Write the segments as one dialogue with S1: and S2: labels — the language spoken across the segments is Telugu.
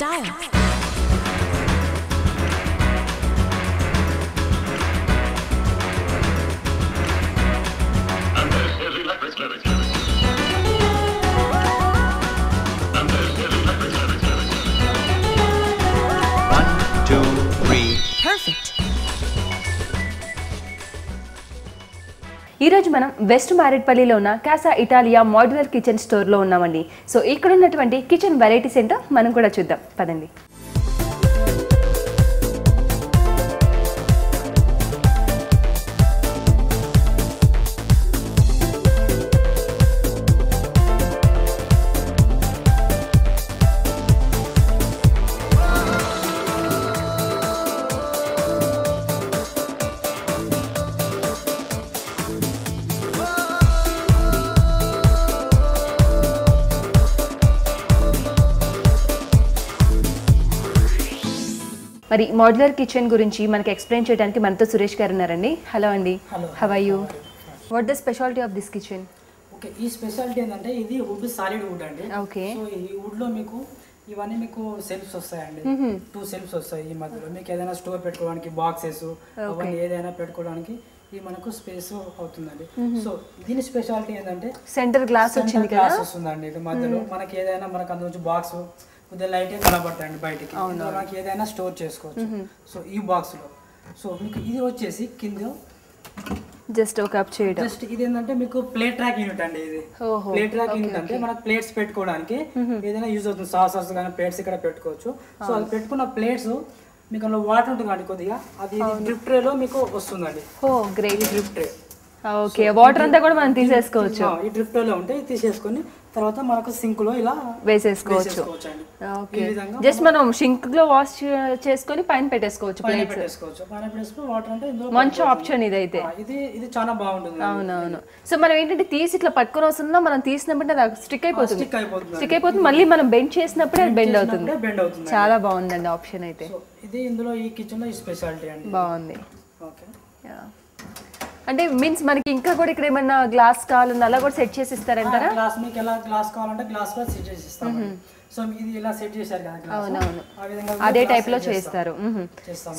S1: style. Perfect. ఈ రోజు మనం వెస్ట్ మారేడ్పల్లిలో ఉన్న కాసా ఇటాలియా మోడ్యులర్ కిచెన్ స్టోర్లో ఉన్నామండి. సో ఇక్కడ ఉన్నటువంటి కిచెన్ వెరైటీస్ ఏంటో మనం కూడా చూద్దాం పదండి. మరి మోడ్యులర్ కిచెన్ గురించి మనకి ఎక్స్ప్లెయిన్ చేయడానికి మనతో సురేష్ గారు ఉన్నారండి. హలో అండి. How are you? What the speciality of this kitchen?
S2: Okay, ఈ స్పెషాలిటీ ఏంటంటే ఇది వుడ్ సాలిడ్ వుడ్ అండి.
S1: ఓకే.
S2: సో ఈ వుడ్ లో మీకు ఇవన్నీ మీకు సెల్ఫ్స్ వస్తాయండి. 2 సెల్ఫ్స్ వస్తాయి. ఈ మధ్యలో మీకు ఏదైనా స్టోర్ పెట్టుకోవడానికి బాక్సెస్ అవన్నీ ఏదైనా పెట్టుకోవడానికి ఇది మనకు స్పేస్ అవుతుందండి. సో దీని స్పెషాలిటీ ఏంటంటే
S1: సెంటర్ గ్లాస్ వచ్చింది కదా,
S2: గ్లాస్ వస్తుందండి. ఇది మధ్యలో మనకి ఏదైనా మనకు అందులో బాక్స్ కొద్దిగా లైట్ కనబడతాయండి బయటికి. మనకి ఏదైనా స్టోర్ చేసుకోవచ్చు. సో ఈ బాక్స్ లో సో మీకు ఇది వచ్చేసి కింద
S1: జస్ట్ ఒక కప్ చేయడం.
S2: జస్ట్ ఇది ఏంటంటే మీకు ప్లేట్ ట్రాక్ యూనిట్ అండి. ఇది ప్లేట్ ట్రాక్ యూనిట్ అంటే మనకు ప్లేట్స్ పెట్టుకోవడానికి ఏదైనా యూజ్ అవుతుంది. సాసర్స్ కానీ ప్లేట్స్ ఇక్కడ పెట్టుకోవచ్చు. సో అది పెట్టుకున్న ప్లేట్స్ మీకు అందులో వాటర్ ఉంటుంది అండి కొద్దిగా, అది డ్రిప్ ట్రే లో మీకు వస్తుందండి.
S1: Oh great.
S2: Drip tray.
S1: Okay, water అంతా కూడా మనం తీసేసుకోవచ్చు.
S2: ఈ డ్రిప్ ట్రే లో ఉంటే తీసేసుకొని తర్వాత మనకు సింక్ లో ఇలా
S1: వేసేసుకోవచ్చు. ఓకే, జస్ట్ మనం సింక్ లో వాష్ చేసుకొని పైన పెట్టేసుకోవచ్చు.
S2: పైన పెట్టేసుకోవచ్చు. వాటర్ అంటే
S1: మంచి ఆప్షన్ ఇదైతే.
S2: ఇది చాలా బాగుంటుంది.
S1: అవునవును. సో మనం ఏంటంటే తీసి ఇట్లా పట్టుకొని వస్తుందా, మనం తీసినప్పుడు అది స్టిక్ అయిపోతుంది. స్టిక్ అయిపోతుంది, మళ్ళీ మనం బెండ్ చేసినప్పుడే అది బెండ్ అవుతుంది. చాలా బాగుందండి ఆప్షన్ అయితే.
S2: ఇది ఇందులో ఈ కిచెన్ లో ఈ స్పెషాలిటీ అండి.
S1: బాగుంది.
S2: ఓకే,
S1: అంటే మీన్స్ మనకి ఇంకా కూడా ఇక్కడ ఏమన్నా గ్లాస్ కావాలన్నా అలా కూడా సెట్ చేసి ఇస్తారంటారా?
S2: గ్లాస్ మీకు ఎలా గ్లాస్ కావాలంటే గ్లాస్ కూడా సెట్ చేసి ఇస్తాం. సో ఇది ఇలా సెట్ చేశారు కదా గ్లాస్,
S1: అవునవును,
S2: ఆ విధంగా
S1: అదే టైప్ లో చేస్తారు.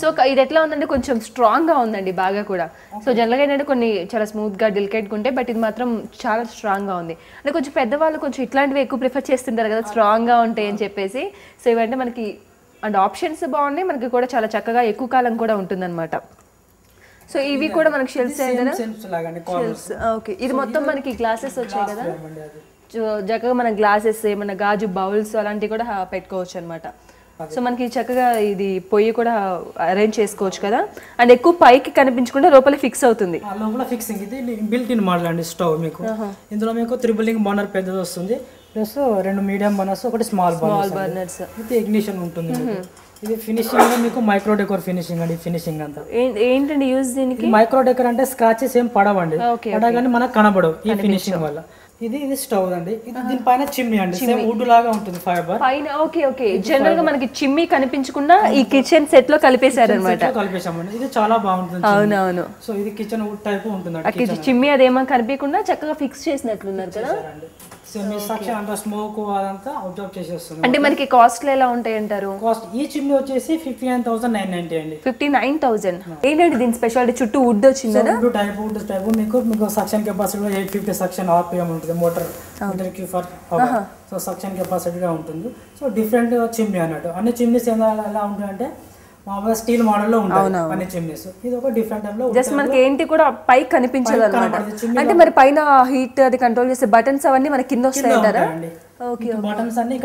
S1: సో ఇది ఎట్లా ఉందంటే కొంచెం స్ట్రాంగ్ గా ఉందండి బాగా కూడా. సో జనరల్ గా ఏంటంటే కొన్ని చాలా స్మూత్ గా డెలికేట్ గా ఉంటాయి, బట్ ఇది మాత్రం చాలా స్ట్రాంగ్ గా ఉంది. అంటే కొంచెం పెద్దవాళ్ళు కొంచెం ఇట్లాంటివి ఎక్కువ ప్రిఫర్ చేస్తుంటారు కదా, స్ట్రాంగ్ గా ఉంటాయి అని చెప్పేసి. సో ఇవంటే మనకి అండ్ ఆప్షన్స్ బాగున్నాయి, మనకి కూడా చాలా చక్కగా ఎక్కువ కాలం కూడా ఉంటుంది అనమాట. సో ఇవి కూడా మనకి షెల్ఫ్స్ షెల్ఫ్స్. ఓకే, ఇది మొత్తం మనకి గ్లాసెస్ వచ్చాయి కదా, చక్కగా మన గ్లాసెస్ ఏమన్నా గాజు బౌల్స్ అలాంటివి కూడా పెట్టుకోవచ్చు అనమాట. సో మనకి చక్కగా ఇది పొయ్యి కూడా అరేంజ్ చేసుకోవచ్చు కదా, అండ్ ఎక్కువ పైకి కనిపించకుండా లోపల ఫిక్స్ అవుతుంది.
S2: లోపల ఫిక్సింగ్ ఇది బిల్ట్ ఇన్ మోడల్ అండి స్టవ్. మీకు ఇందులో మీకు త్రిబులింగ్ బర్నర్ పెద్దది వస్తుంది, ప్లస్ 2 మీడియం బర్నర్స్, ఒకటి స్మాల్ బర్నర్స్. ఇది ఇగ్నిషన్ ఉంటుంది. ఇది ఫినిషింగ్ మీకు మైక్రో డెకోర్ ఫినిషింగ్ అండి. ఫినిషింగ్ అంతా
S1: ఏంటండి యూజ్ దీనికి?
S2: మైక్రో డెకోర్ అంటే స్క్రాచెస్ ఏం పడవండి, పడగానే మనకు కనబడవు ఈ ఫినిషింగ్ వల్ల. ఇది స్టవ్ అండి. ఇది దీనిపైన చిమ్నీ అండి, సేమ్ వుడ్ లాగా ఉంటుంది ఫైబర్ పైన.
S1: ఓకే ఓకే, జనరల్ గా మనకి చిమ్నీ కనిపించకుండా ఈ కిచెన్ సెట్ లో కలిపేశారు అనమాట.
S2: కలిపేసామండి. ఇది చాలా బాగుంటుంది.
S1: అవునవును.
S2: సో ఇది కిచెన్ వుడ్ టైప్ ఉంటుంది.
S1: చిమ్నీ అదేమో కనిపించకుండా చక్కగా ఫిక్స్ చేసినట్లున్నారు కదా.
S2: స్మోక్ అదంతా అబ్జర్వ్ చేసేస్తుంది.
S1: అంటే మనకి కాస్ట్ ఎలా ఉంటాయి అంటారు?
S2: కాస్ట్ ఈ చిమ్నీ వచ్చేసి 59,990 అండి.
S1: 59,000. ఏంటంటే దీని స్పెషాలిటీ చుట్టూ వుడ్ వచ్చింది కదా.
S2: వుడ్ టైప్ మీకు సక్షన్ కెపాసిటీ 850 సక్షన్ ఆర్పిఎం ఉంటుంది మోటార్ కి ఫర్ అవర్. సో సక్షన్ కెపాసిటీగా ఉంటుంది. సో డిఫరెంట్ చిమ్నీ అన్నట్టు. అన్ని చిమ్నీస్ ఎలా ఉంటాయంటే మామూలుగా స్టీల్ మోడల్ లో ఉంటాయి అన్ని చిమ్నీస్. ఇది ఒక డిఫరెంట్ టైప్ లో
S1: జస్ట్ మనకి ఏంటి కూడా పై కనిపించదు అన్నమాట. అంటే మరి పైన హీట్ అది కంట్రోల్ చేసే బటన్స్ అవన్నీ మనకి కింద వస్తాయి అంటారా? ఓకే,
S2: బటన్స్ అన్ని